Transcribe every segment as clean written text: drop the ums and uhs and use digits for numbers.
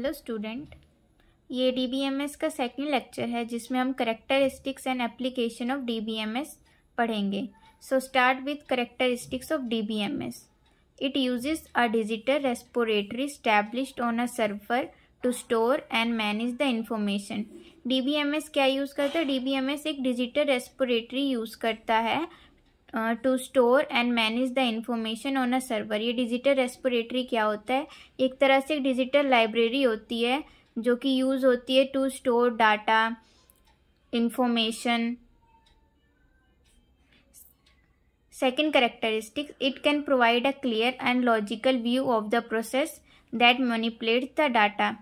Hello student, ये DBMS का second lecture है जिसमें हम characteristics and application of DBMS पढ़ेंगे। So start with characteristics of DBMS। It uses a digital respiratory established on a server to store and manage the information. DBMS क्या use करता है? DBMS एक digital respiratory use करता है to store and manage the information on a server. ये digital respiratory क्या होता है? एक तरह से एक डिजिटल लाइब्रेरी होती है जो कि यूज़ होती है to store data, information. Second characteristic, it can provide a clear and logical view of the process that manipulates the data.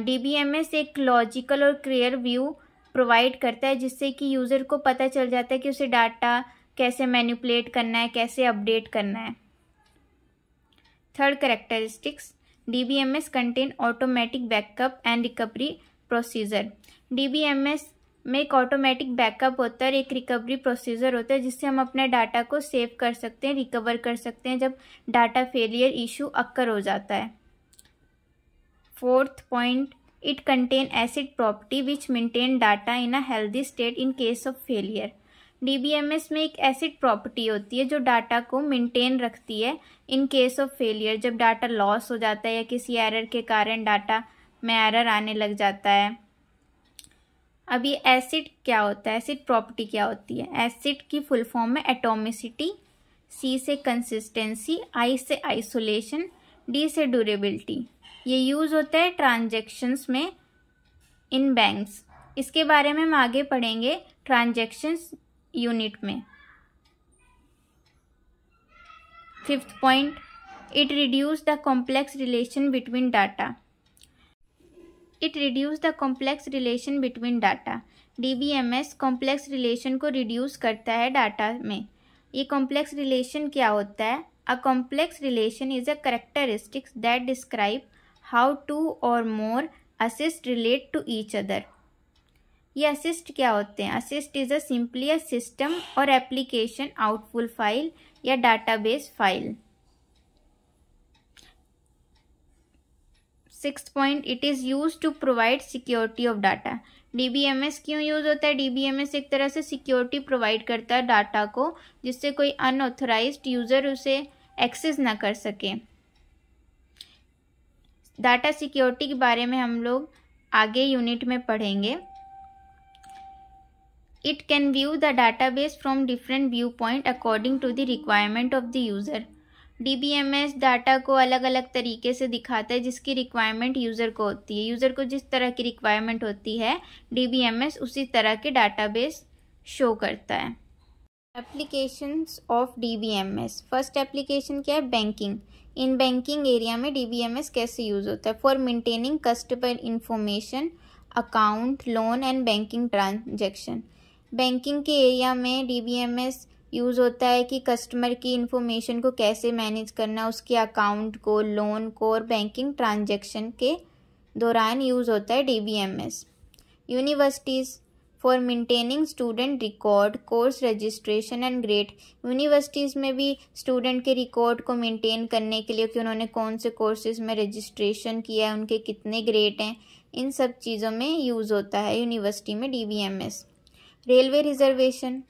DBMS एक लॉजिकल और क्लियर व्यू प्रोवाइड करता है जिससे कि यूज़र को पता चल जाता है कि उसे डाटा कैसे मैनिपुलेट करना है, कैसे अपडेट करना है। Third characteristics, DBMS contain automatic backup and recovery procedure. DBMS में एक ऑटोमेटिक बैकअप होता है और एक रिकवरी प्रोसीजर होता है जिससे हम अपने डाटा को सेव कर सकते हैं, रिकवर कर सकते हैं जब डाटा फेलियर इशू अक्कर हो जाता है। Fourth point, it contain acid property which maintain data in a healthy state in case of failure. DBMS में एक एसिड प्रॉपर्टी होती है जो डाटा को मेंटेन रखती है इन केस ऑफ फेलियर, जब डाटा लॉस हो जाता है या किसी एरर के कारण डाटा में एरर आने लग जाता है। अब ये एसिड क्या होता है? एसिड प्रॉपर्टी क्या होती है? एसिड की फुल फॉर्म में एटोमिसिटी, C से कंसिस्टेंसी, I से आइसोलेशन, D से ड्यूरेबिलिटी। ये यूज़ होता है ट्रांजेक्शन्स में इन बैंक्स। इसके बारे में हम आगे पढ़ेंगे ट्रांजेक्शन्स यूनिट में। Fifth point, it reduce the complex relation between data. It reduce the complex relation between data. DBMS complex relation को रिड्यूस करता है डाटा में। ये कॉम्प्लेक्स रिलेशन क्या होता है? A complex relation is a characteristics that describe how two or more assist relate to each other. ये assist क्या होते हैं? Assist is a simply a system or application output file या database file. Sixth point, it is use to provide security of data. DBMS क्यों use होता है? DBMS एक तरह से सिक्योरिटी प्रोवाइड करता है डाटा को जिससे कोई अनऑथराइज्ड यूज़र उसे एक्सेस ना कर सके। डाटा सिक्योरिटी के बारे में हम लोग आगे यूनिट में पढ़ेंगे। It can view the database from different viewpoint according to the requirement of the user. DBMS data को अलग अलग तरीके से दिखाता है जिसकी रिक्वायरमेंट यूज़र को होती है। यूज़र को जिस तरह की रिक्वायरमेंट होती है DBMS उसी तरह के डाटाबेस शो करता है। Applications of DBMS। First application क्या है? बैंकिंग। इन बैंकिंग एरिया में DBMS कैसे यूज़ होता है? For maintaining customer information, account, loan and banking transaction. Banking के एरिया में DBMS यूज़ होता है कि कस्टमर की इंफॉर्मेशन को कैसे मैनेज करना, उसके अकाउंट को, लोन को और बैंकिंग ट्रांजैक्शन के दौरान यूज़ होता है DBMS। Universities for maintaining student record, course registration and grade. Universities में भी स्टूडेंट के रिकॉर्ड को मेंटेन करने के लिए कि उन्होंने कौन से कोर्सेज में रजिस्ट्रेशन किया है, उनके कितने ग्रेड हैं, इन सब चीज़ों में यूज़ होता है यूनिवर्सिटी में DBMS। Railway reservation.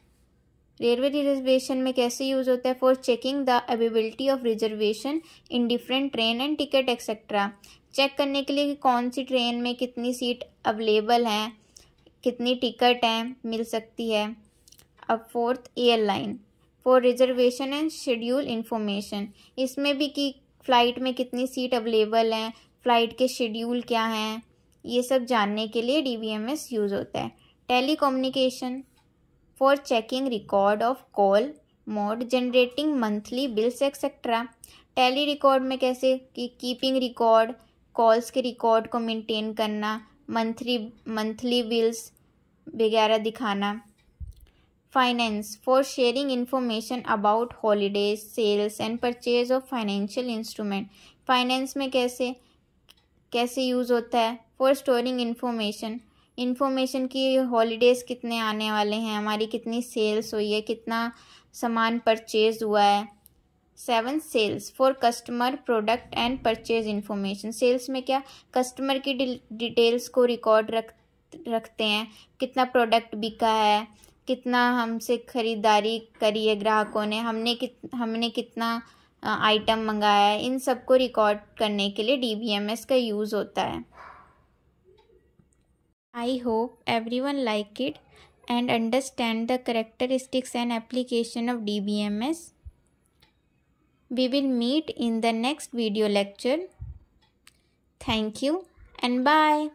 Railway reservation में कैसे यूज़ होता है? For checking the availability of reservation in different train and ticket etcetera. चेक करने के लिए कि कौन सी ट्रेन में कितनी सीट अवेलेबल हैं, कितनी टिकट हैं मिल सकती है। अब fourth, airline for reservation and schedule information. इसमें भी कि फ़्लाइट में कितनी सीट अवेलेबल हैं, फ़्लाइट के शेड्यूल क्या हैं, ये सब जानने के लिए DBMS यूज़ होता है। Telecommunication for checking record of call mode, generating monthly bills etcetera. Tele record में कैसे कि कीपिंग रिकॉर्ड, कॉल्स के रिकॉर्ड को मेंटेन करना, मंथली बिल्स वगैरह दिखाना। Finance for sharing information about holidays, sales and purchase of financial instrument. Finance में कैसे यूज़ होता है? फॉर स्टोरिंग इंफॉर्मेशन की हॉलीडेज़ कितने आने वाले हैं, हमारी कितनी सेल्स हुई है, कितना सामान परचेज हुआ है, 7 sales for customer product and purchase information. Sales में क्या, कस्टमर की डिटेल्स को रिकॉर्ड रखते हैं, कितना प्रोडक्ट बिका है, कितना हमसे ख़रीदारी करी है ग्राहकों ने, हमने कितना आइटम मंगाया है, इन सब को रिकॉर्ड करने के लिए DBMS का यूज़ होता है। I hope everyone like it and understand the characteristics and application of DBMS. We will meet in the next video lecture. Thank you and bye.